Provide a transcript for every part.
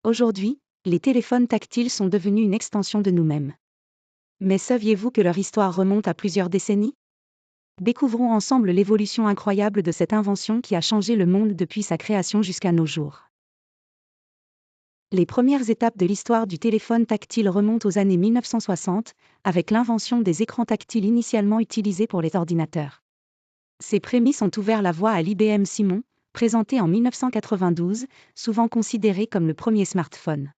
Aujourd'hui, les téléphones tactiles sont devenus une extension de nous-mêmes. Mais saviez-vous que leur histoire remonte à plusieurs décennies ? Découvrons ensemble l'évolution incroyable de cette invention qui a changé le monde depuis sa création jusqu'à nos jours. Les premières étapes de l'histoire du téléphone tactile remontent aux années 1960, avec l'invention des écrans tactiles initialement utilisés pour les ordinateurs. Ces prémices ont ouvert la voie à l'IBM Simon, présenté en 1992, souvent considéré comme le premier smartphone.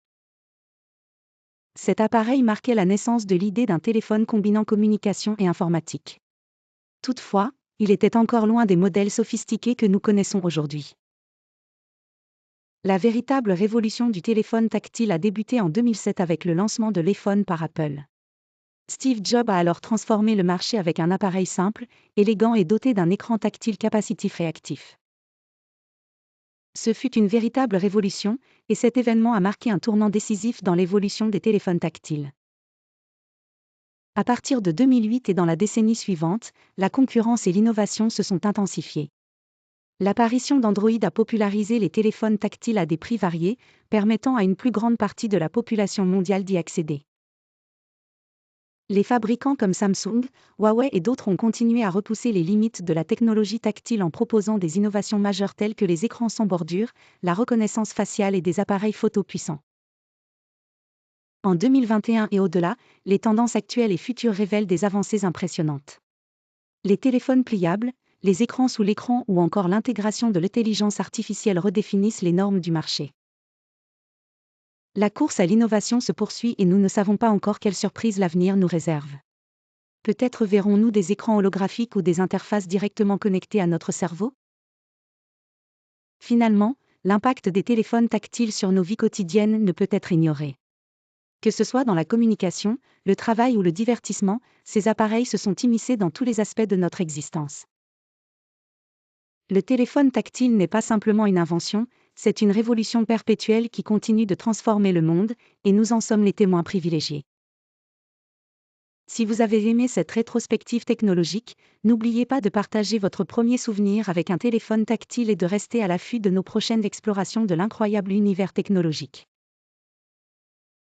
Cet appareil marquait la naissance de l'idée d'un téléphone combinant communication et informatique. Toutefois, il était encore loin des modèles sophistiqués que nous connaissons aujourd'hui. La véritable révolution du téléphone tactile a débuté en 2007 avec le lancement de l'iPhone par Apple. Steve Jobs a alors transformé le marché avec un appareil simple, élégant et doté d'un écran tactile capacitif réactif. Ce fut une véritable révolution, et cet événement a marqué un tournant décisif dans l'évolution des téléphones tactiles. À partir de 2008 et dans la décennie suivante, la concurrence et l'innovation se sont intensifiées. L'apparition d'Android a popularisé les téléphones tactiles à des prix variés, permettant à une plus grande partie de la population mondiale d'y accéder. Les fabricants comme Samsung, Huawei et d'autres ont continué à repousser les limites de la technologie tactile en proposant des innovations majeures telles que les écrans sans bordure, la reconnaissance faciale et des appareils photo puissants. En 2021 et au-delà, les tendances actuelles et futures révèlent des avancées impressionnantes. Les téléphones pliables, les écrans sous l'écran ou encore l'intégration de l'intelligence artificielle redéfinissent les normes du marché. La course à l'innovation se poursuit et nous ne savons pas encore quelles surprises l'avenir nous réserve. Peut-être verrons-nous des écrans holographiques ou des interfaces directement connectées à notre cerveau ? Finalement, l'impact des téléphones tactiles sur nos vies quotidiennes ne peut être ignoré. Que ce soit dans la communication, le travail ou le divertissement, ces appareils se sont immiscés dans tous les aspects de notre existence. Le téléphone tactile n'est pas simplement une invention, c'est une révolution perpétuelle qui continue de transformer le monde, et nous en sommes les témoins privilégiés. Si vous avez aimé cette rétrospective technologique, n'oubliez pas de partager votre premier souvenir avec un téléphone tactile et de rester à l'affût de nos prochaines explorations de l'incroyable univers technologique.